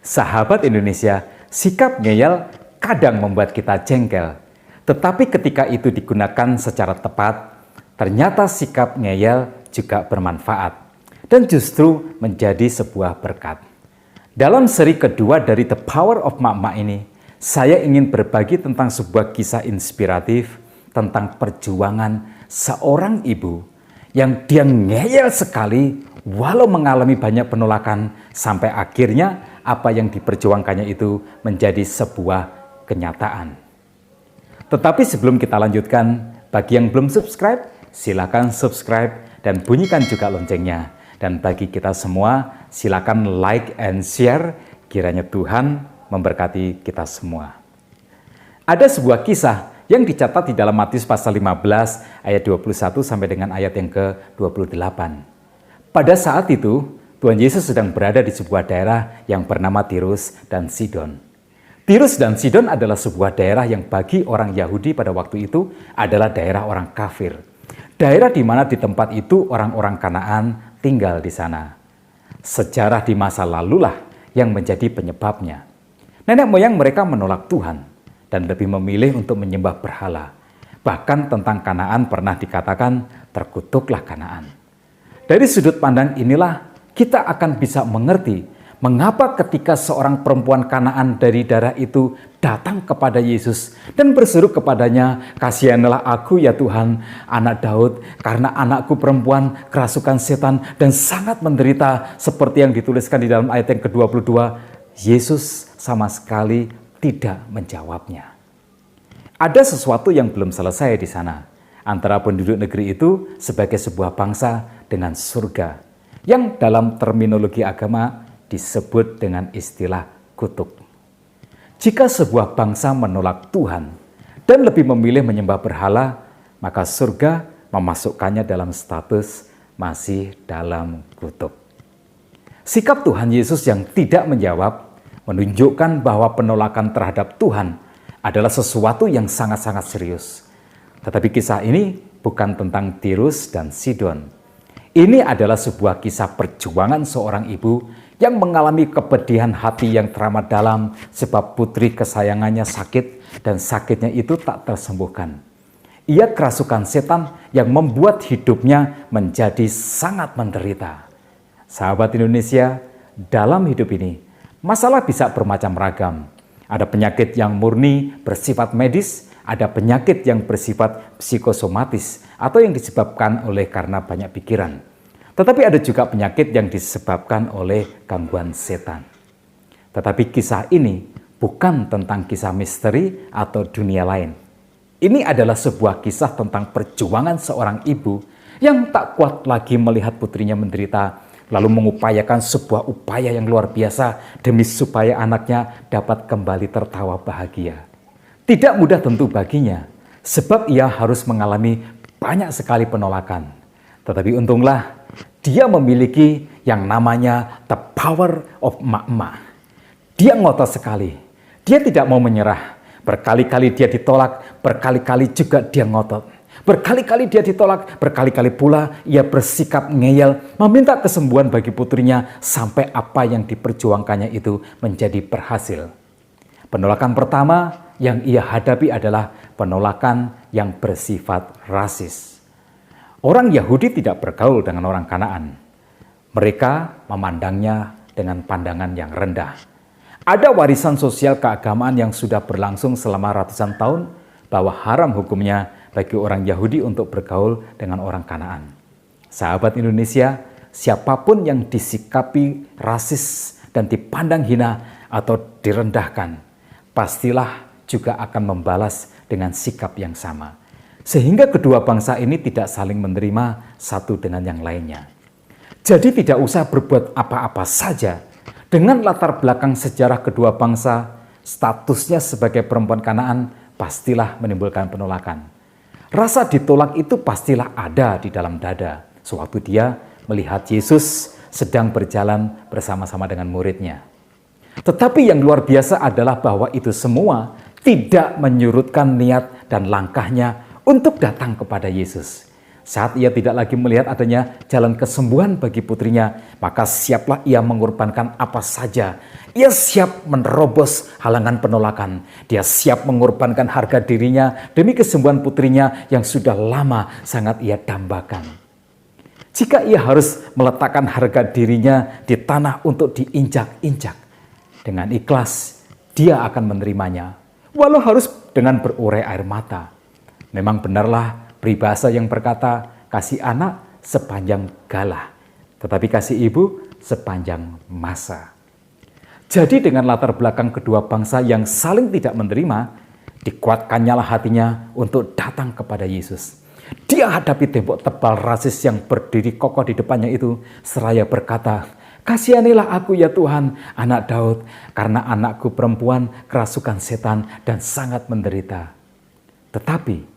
Sahabat Indonesia, sikap ngeyel kadang membuat kita jengkel. Tetapi ketika itu digunakan secara tepat, ternyata sikap ngeyel juga bermanfaat dan justru menjadi sebuah berkat. Dalam seri kedua dari The Power of Mak-Mak ini, saya ingin berbagi tentang sebuah kisah inspiratif tentang perjuangan seorang ibu yang dia ngeyel sekali walau mengalami banyak penolakan sampai akhirnya apa yang diperjuangkannya itu menjadi sebuah kenyataan. Tetapi sebelum kita lanjutkan, bagi yang belum subscribe, silakan subscribe dan bunyikan juga loncengnya. Dan bagi kita semua, silakan like and share, kiranya Tuhan memberkati kita semua. Ada sebuah kisah yang dicatat di dalam Matius pasal 15 ayat 21 sampai dengan ayat yang ke-28. Pada saat itu, Tuhan Yesus sedang berada di sebuah daerah yang bernama Tirus dan Sidon. Tirus dan Sidon adalah sebuah daerah yang bagi orang Yahudi pada waktu itu adalah daerah orang kafir. Daerah di mana di tempat itu orang-orang Kanaan tinggal di sana. Sejarah di masa lalulah yang menjadi penyebabnya. Nenek moyang mereka menolak Tuhan dan lebih memilih untuk menyembah berhala. Bahkan tentang Kanaan pernah dikatakan terkutuklah Kanaan. Dari sudut pandang inilah kita akan bisa mengerti mengapa ketika seorang perempuan Kanaan dari daerah itu datang kepada Yesus dan berseru kepadanya, "Kasihanlah aku ya Tuhan, anak Daud, karena anakku perempuan kerasukan setan dan sangat menderita," seperti yang dituliskan di dalam ayat yang ke-22. Yesus sama sekali tidak menjawabnya. Ada sesuatu yang belum selesai di sana antara penduduk negeri itu sebagai sebuah bangsa dengan surga, yang dalam terminologi agama disebut dengan istilah kutuk. Jika sebuah bangsa menolak Tuhan dan lebih memilih menyembah berhala, maka surga memasukkannya dalam status masih dalam kutuk. Sikap Tuhan Yesus yang tidak menjawab menunjukkan bahwa penolakan terhadap Tuhan adalah sesuatu yang sangat-sangat serius. Tetapi kisah ini bukan tentang Tirus dan Sidon. Ini adalah sebuah kisah perjuangan seorang ibu yang mengalami kepedihan hati yang teramat dalam sebab putri kesayangannya sakit dan sakitnya itu tak tersembuhkan. Ia kerasukan setan yang membuat hidupnya menjadi sangat menderita. Sahabat Indonesia, dalam hidup ini masalah bisa bermacam ragam. Ada penyakit yang murni bersifat medis, ada penyakit yang bersifat psikosomatis atau yang disebabkan oleh karena banyak pikiran. Tetapi ada juga penyakit yang disebabkan oleh gangguan setan. Tetapi kisah ini bukan tentang kisah misteri atau dunia lain. Ini adalah sebuah kisah tentang perjuangan seorang ibu yang tak kuat lagi melihat putrinya menderita, lalu mengupayakan sebuah upaya yang luar biasa demi supaya anaknya dapat kembali tertawa bahagia. Tidak mudah tentu baginya, sebab ia harus mengalami banyak sekali penolakan. Tetapi untunglah, dia memiliki yang namanya the power of Mak-Mak. Dia ngotot sekali. Dia tidak mau menyerah. Berkali-kali dia ditolak, berkali-kali juga dia ngotot. Berkali-kali dia ditolak, berkali-kali pula ia bersikap ngeyel, meminta kesembuhan bagi putrinya sampai apa yang diperjuangkannya itu menjadi berhasil. Penolakan pertama yang ia hadapi adalah penolakan yang bersifat rasis. Orang Yahudi tidak bergaul dengan orang Kanaan. Mereka memandangnya dengan pandangan yang rendah. Ada warisan sosial keagamaan yang sudah berlangsung selama ratusan tahun bahwa haram hukumnya bagi orang Yahudi untuk bergaul dengan orang Kanaan. Sahabat Indonesia, siapapun yang disikapi rasis dan dipandang hina atau direndahkan, pastilah juga akan membalas dengan sikap yang sama. Sehingga kedua bangsa ini tidak saling menerima satu dengan yang lainnya. Jadi tidak usah berbuat apa-apa saja. Dengan latar belakang sejarah kedua bangsa, statusnya sebagai perempuan Kanaan pastilah menimbulkan penolakan. Rasa ditolak itu pastilah ada di dalam dada sewaktu dia melihat Yesus sedang berjalan bersama-sama dengan muridnya. Tetapi yang luar biasa adalah bahwa itu semua tidak menyurutkan niat dan langkahnya untuk datang kepada Yesus. Saat ia tidak lagi melihat adanya jalan kesembuhan bagi putrinya, maka siaplah ia mengorbankan apa saja. Ia siap menerobos halangan penolakan. Dia siap mengorbankan harga dirinya demi kesembuhan putrinya yang sudah lama sangat ia dambakan. Jika ia harus meletakkan harga dirinya di tanah untuk diinjak-injak, dengan ikhlas dia akan menerimanya, walau harus dengan berurai air mata. Memang benarlah peribahasa yang berkata, kasih anak sepanjang galah, tetapi kasih ibu sepanjang masa. Jadi dengan latar belakang kedua bangsa yang saling tidak menerima, dikuatkannya hatinya untuk datang kepada Yesus. Dia hadapi tembok tebal rasis yang berdiri kokoh di depannya itu, seraya berkata, kasihanilah aku ya Tuhan, anak Daud, karena anakku perempuan kerasukan setan dan sangat menderita. Tetapi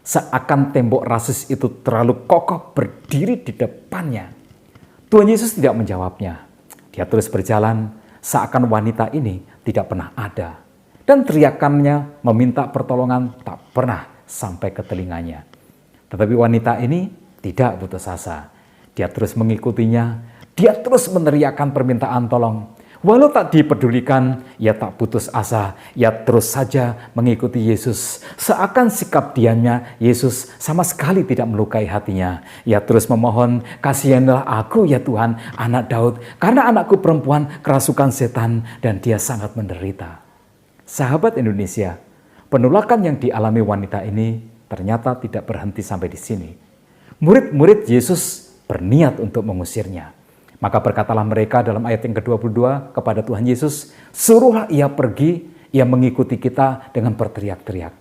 seakan tembok rasis itu terlalu kokoh berdiri di depannya, Tuhan Yesus tidak menjawabnya. Dia terus berjalan seakan wanita ini tidak pernah ada. Dan teriakannya meminta pertolongan tak pernah sampai ke telinganya. Tetapi wanita ini tidak putus asa. Dia terus mengikutinya, dia terus meneriakkan permintaan tolong. Walau tak dipedulikan, ia tak putus asa. Ia terus saja mengikuti Yesus. Seakan sikap diamnya Yesus sama sekali tidak melukai hatinya. Ia terus memohon, kasihanilah aku ya Tuhan, anak Daud, karena anakku perempuan kerasukan setan dan dia sangat menderita. Sahabat Indonesia, penolakan yang dialami wanita ini ternyata tidak berhenti sampai di sini. Murid-murid Yesus berniat untuk mengusirnya. Maka berkatalah mereka dalam ayat yang ke-22 kepada Tuhan Yesus, suruhlah ia pergi, ia mengikuti kita dengan berteriak-teriak.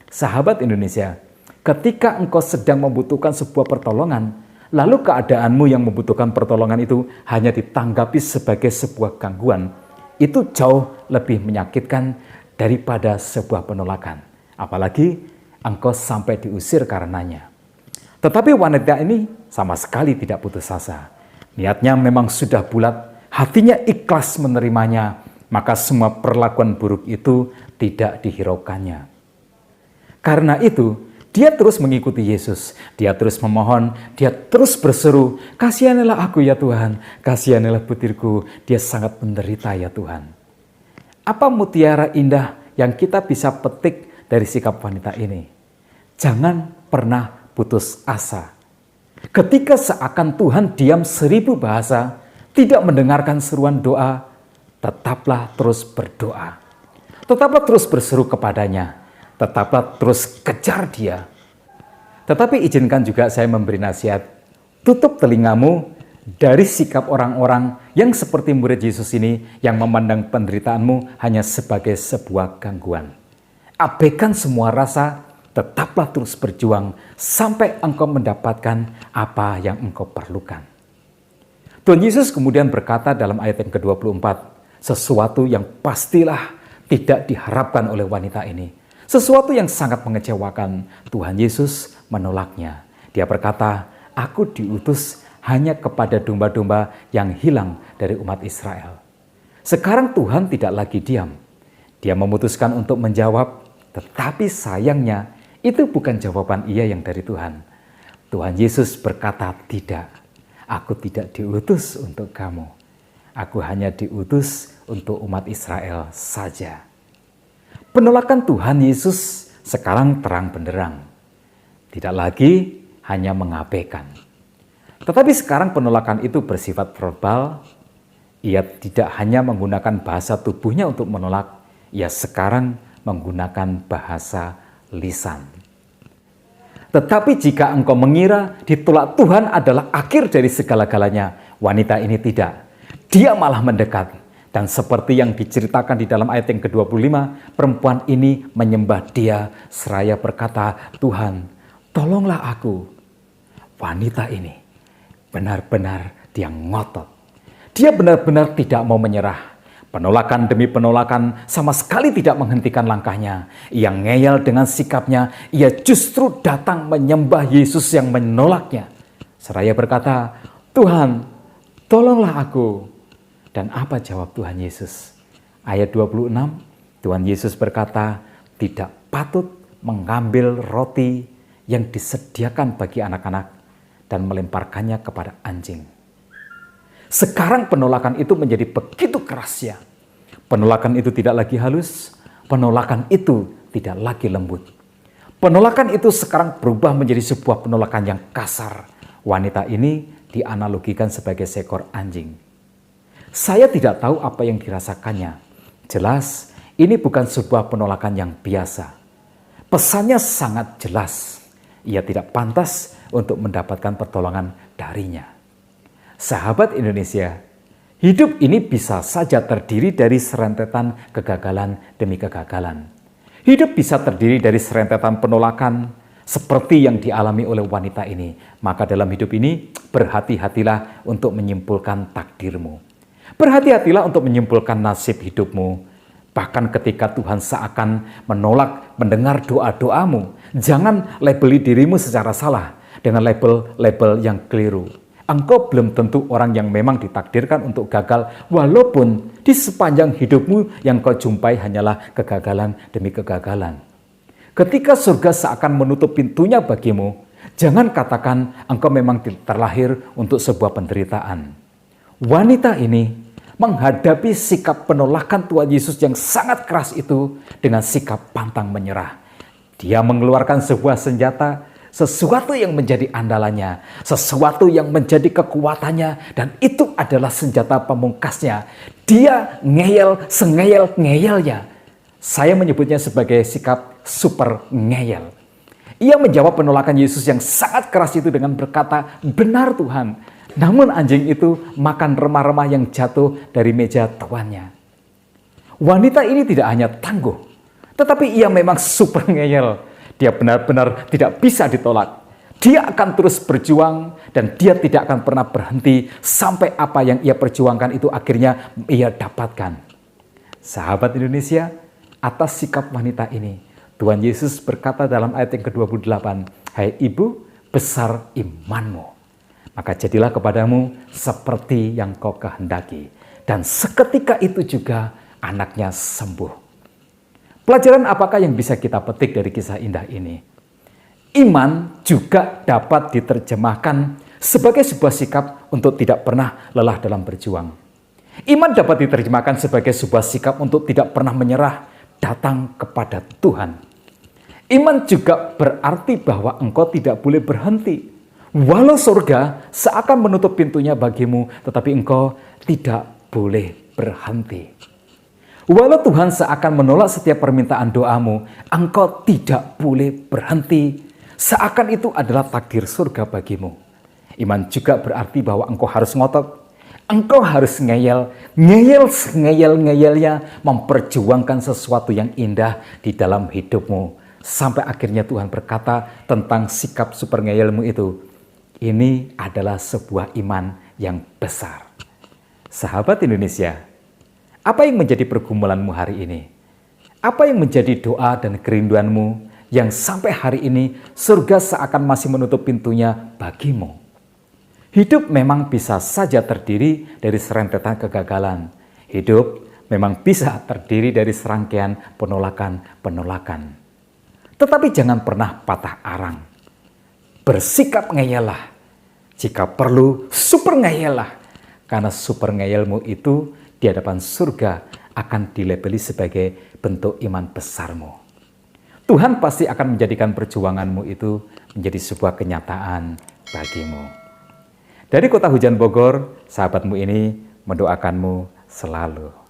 Sahabat Indonesia, ketika engkau sedang membutuhkan sebuah pertolongan, lalu keadaanmu yang membutuhkan pertolongan itu hanya ditanggapi sebagai sebuah gangguan, itu jauh lebih menyakitkan daripada sebuah penolakan. Apalagi engkau sampai diusir karenanya. Tetapi wanita ini sama sekali tidak putus asa. Niatnya memang sudah bulat, hatinya ikhlas menerimanya, maka semua perlakuan buruk itu tidak dihiraukannya. Karena itu, dia terus mengikuti Yesus, dia terus memohon, dia terus berseru, kasihanilah aku ya Tuhan, kasihanilah putriku, dia sangat menderita ya Tuhan. Apa mutiara indah yang kita bisa petik dari sikap wanita ini? Jangan pernah putus asa. Ketika seakan Tuhan diam 1000 bahasa, tidak mendengarkan seruan doa, tetaplah terus berdoa. Tetaplah terus berseru kepadanya. Tetaplah terus kejar dia. Tetapi izinkan juga saya memberi nasihat. Tutup telingamu dari sikap orang-orang yang seperti murid Yesus ini yang memandang penderitaanmu hanya sebagai sebuah gangguan. Abaikan semua rasa. Tetaplah terus berjuang sampai engkau mendapatkan apa yang engkau perlukan. Tuhan Yesus kemudian berkata dalam ayat yang ke-24, sesuatu yang pastilah tidak diharapkan oleh wanita ini. Sesuatu yang sangat mengecewakan. Tuhan Yesus menolaknya. Dia berkata, aku diutus hanya kepada domba-domba yang hilang dari umat Israel. Sekarang Tuhan tidak lagi diam. Dia memutuskan untuk menjawab, tetapi sayangnya, itu bukan jawaban ia yang dari Tuhan. Tuhan Yesus berkata, tidak, aku tidak diutus untuk kamu. Aku hanya diutus untuk umat Israel saja. Penolakan Tuhan Yesus sekarang terang benderang. Tidak lagi hanya mengabaikan. Tetapi sekarang penolakan itu bersifat verbal. Ia tidak hanya menggunakan bahasa tubuhnya untuk menolak. Ia sekarang menggunakan bahasa lisan. Tetapi jika engkau mengira ditolak Tuhan adalah akhir dari segala-galanya, wanita ini tidak. Dia malah mendekat. Dan seperti yang diceritakan di dalam ayat yang ke-25, perempuan ini menyembah dia seraya berkata, Tuhan, tolonglah aku. Wanita ini benar-benar dia ngotot. Dia benar-benar tidak mau menyerah. Penolakan demi penolakan sama sekali tidak menghentikan langkahnya. Ia ngeyel dengan sikapnya, ia justru datang menyembah Yesus yang menolaknya. Seraya berkata, Tuhan, tolonglah aku. Dan apa jawab Tuhan Yesus? Ayat 26, Tuhan Yesus berkata, tidak patut mengambil roti yang disediakan bagi anak-anak dan melemparkannya kepada anjing. Sekarang penolakan itu menjadi begitu kerasnya. Penolakan itu tidak lagi halus, penolakan itu tidak lagi lembut. Penolakan itu sekarang berubah menjadi sebuah penolakan yang kasar. Wanita ini dianalogikan sebagai seekor anjing. Saya tidak tahu apa yang dirasakannya. Jelas, ini bukan sebuah penolakan yang biasa. Pesannya sangat jelas. Ia tidak pantas untuk mendapatkan pertolongan darinya. Sahabat Indonesia, hidup ini bisa saja terdiri dari serentetan kegagalan demi kegagalan. Hidup bisa terdiri dari serentetan penolakan seperti yang dialami oleh wanita ini. Maka dalam hidup ini berhati-hatilah untuk menyimpulkan takdirmu. Berhati-hatilah untuk menyimpulkan nasib hidupmu. Bahkan ketika Tuhan seakan menolak mendengar doa-doamu, jangan labeli dirimu secara salah dengan label-label yang keliru. Engkau belum tentu orang yang memang ditakdirkan untuk gagal, walaupun di sepanjang hidupmu yang kau jumpai hanyalah kegagalan demi kegagalan. Ketika surga seakan menutup pintunya bagimu, jangan katakan engkau memang terlahir untuk sebuah penderitaan. Wanita ini menghadapi sikap penolakan Tuhan Yesus yang sangat keras itu dengan sikap pantang menyerah. Dia mengeluarkan sebuah senjata, sesuatu yang menjadi andalannya, sesuatu yang menjadi kekuatannya, dan itu adalah senjata pamungkasnya. Dia ngeyel sengeyel-ngeyelnya. Saya menyebutnya sebagai sikap super ngeyel. Ia menjawab penolakan Yesus yang sangat keras itu dengan berkata, "Benar Tuhan." Namun anjing itu makan remah-remah yang jatuh dari meja tuannya. Wanita ini tidak hanya tangguh, tetapi ia memang super ngeyel. Dia benar-benar tidak bisa ditolak. Dia akan terus berjuang dan dia tidak akan pernah berhenti sampai apa yang ia perjuangkan itu akhirnya ia dapatkan. Sahabat Indonesia, atas sikap wanita ini, Tuhan Yesus berkata dalam ayat yang ke-28, "Hai ibu, besar imanmu. Maka jadilah kepadamu seperti yang kau kehendaki." Dan seketika itu juga anaknya sembuh. Pelajaran apakah yang bisa kita petik dari kisah indah ini? Iman juga dapat diterjemahkan sebagai sebuah sikap untuk tidak pernah lelah dalam berjuang. Iman dapat diterjemahkan sebagai sebuah sikap untuk tidak pernah menyerah datang kepada Tuhan. Iman juga berarti bahwa engkau tidak boleh berhenti. Walau surga seakan menutup pintunya bagimu, tetapi engkau tidak boleh berhenti. Walau Tuhan seakan menolak setiap permintaan doamu, engkau tidak boleh berhenti. Seakan itu adalah takdir surga bagimu. Iman juga berarti bahwa engkau harus ngotot. Engkau harus ngeyel sengeyel-ngeyelnya memperjuangkan sesuatu yang indah di dalam hidupmu. Sampai akhirnya Tuhan berkata tentang sikap super ngeyelmu itu, ini adalah sebuah iman yang besar. Sahabat Indonesia, apa yang menjadi pergumulanmu hari ini? Apa yang menjadi doa dan kerinduanmu yang sampai hari ini surga seakan masih menutup pintunya bagimu? Hidup memang bisa saja terdiri dari serentetan kegagalan. Hidup memang bisa terdiri dari serangkaian penolakan-penolakan. Tetapi jangan pernah patah arang. Bersikap ngeyelah. Jika perlu, super ngeyelah. Karena super ngeyelmu itu di hadapan surga akan dilabeli sebagai bentuk iman besarmu. Tuhan pasti akan menjadikan perjuanganmu itu menjadi sebuah kenyataan bagimu. Dari Kota Hujan Bogor, sahabatmu ini mendoakanmu selalu.